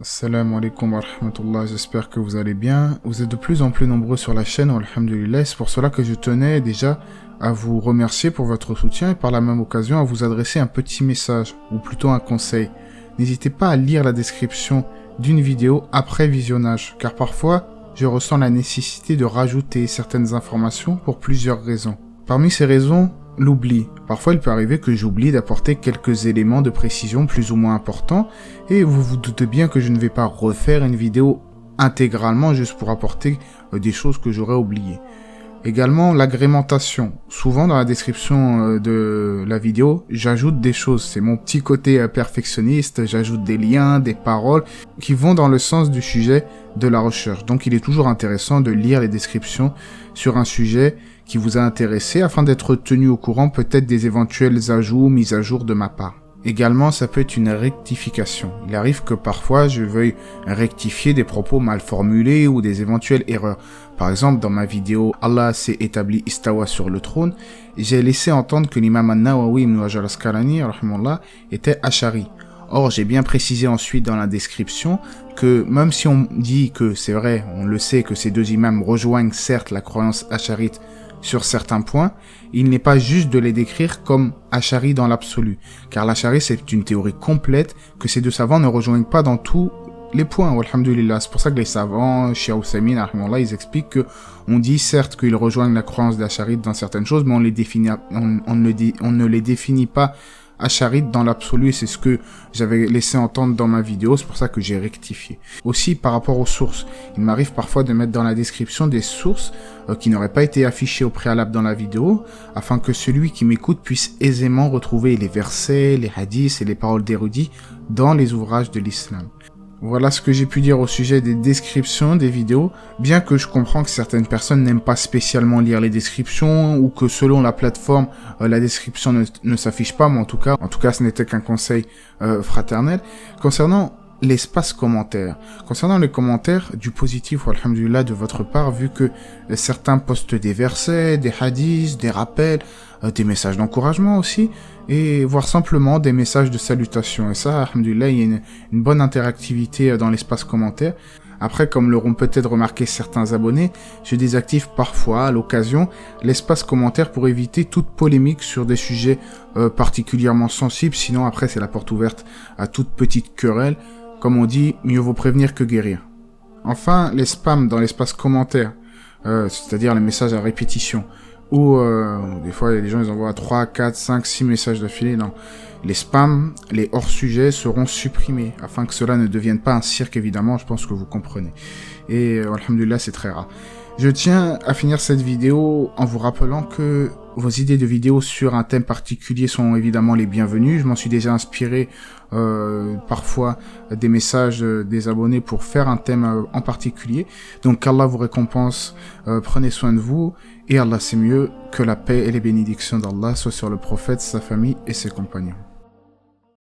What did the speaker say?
Assalamu alaikum wa rahmatullah, j'espère que vous allez bien. Vous êtes de plus en plus nombreux sur la chaîne, alhamdulillah. C'est pour cela que je tenais déjà à vous remercier pour votre soutien et par la même occasion à vous adresser un petit message, ou plutôt un conseil. N'hésitez pas à lire la description d'une vidéo après visionnage, car parfois je ressens la nécessité de rajouter certaines informations pour plusieurs raisons. Parmi ces raisons, l'oubli. Parfois, il peut arriver que j'oublie d'apporter quelques éléments de précision plus ou moins importants, et vous vous doutez bien que je ne vais pas refaire une vidéo intégralement juste pour apporter des choses que j'aurais oubliées. Également, l'agrémentation. Souvent, dans la description de la vidéo, j'ajoute des choses. C'est mon petit côté perfectionniste. J'ajoute des liens, des paroles qui vont dans le sens du sujet de la recherche. Donc, il est toujours intéressant de lire les descriptions sur un sujet qui vous a intéressé afin d'être tenu au courant peut-être des éventuels ajouts ou mises à jour de ma part. Également, ça peut être une rectification. Il arrive que parfois je veuille rectifier des propos mal formulés ou des éventuelles erreurs. Par exemple, dans ma vidéo « Allah s'est établi istawa sur le trône », j'ai laissé entendre que l'imam An-Nawawi ibn Hajar al-Asqalani était Ash'ari. Or, j'ai bien précisé ensuite dans la description que même si on dit que c'est vrai, on le sait que ces deux imams rejoignent certes la croyance acharite sur certains points, il n'est pas juste de les décrire comme Ash'ari dans l'absolu, car l'Ash'ari c'est une théorie complète que ces deux savants ne rejoignent pas dans tous les points, alhamdulillah. C'est pour ça que les savants, Cheikh Ousaymin, ils expliquent que on dit certes qu'ils rejoignent la croyance d'Ash'arite dans certaines choses, mais on ne les définit pas Ash'arite dans l'absolu, et c'est ce que j'avais laissé entendre dans ma vidéo, c'est pour ça que j'ai rectifié. Aussi, par rapport aux sources, il m'arrive parfois de mettre dans la description des sources qui n'auraient pas été affichées au préalable dans la vidéo, afin que celui qui m'écoute puisse aisément retrouver les versets, les hadiths et les paroles d'érudits dans les ouvrages de l'islam. Voilà ce que j'ai pu dire au sujet des descriptions des vidéos, bien que je comprends que certaines personnes n'aiment pas spécialement lire les descriptions, ou que selon la plateforme, la description ne s'affiche pas, mais en tout cas ce n'était qu'un conseil fraternel. Concernant l'espace commentaire. Concernant les commentaires, du positif, alhamdulillah, de votre part, vu que certains postent des versets, des hadiths, des rappels, des messages d'encouragement aussi, et voire simplement des messages de salutation. Et ça, alhamdulillah, il y a une bonne interactivité dans l'espace commentaire. Après, comme l'auront peut-être remarqué certains abonnés, je désactive parfois, à l'occasion, l'espace commentaire pour éviter toute polémique sur des sujets particulièrement sensibles. Sinon, après, c'est la porte ouverte à toute petite querelle. Comme on dit, mieux vaut prévenir que guérir. Enfin, les spams dans l'espace commentaire, c'est-à-dire les messages à répétition, ou des fois, les gens ils envoient 3, 4, 5, 6 messages d'affilée. Non, les spams, les hors-sujets seront supprimés, afin que cela ne devienne pas un cirque, évidemment, je pense que vous comprenez. Et alhamdulillah, c'est très rare. Je tiens à finir cette vidéo en vous rappelant que vos idées de vidéos sur un thème particulier sont évidemment les bienvenues. Je m'en suis déjà inspiré parfois des messages des abonnés pour faire un thème en particulier. Donc qu'Allah vous récompense, prenez soin de vous, et Allah c'est mieux, que la paix et les bénédictions d'Allah soient sur le prophète, sa famille et ses compagnons.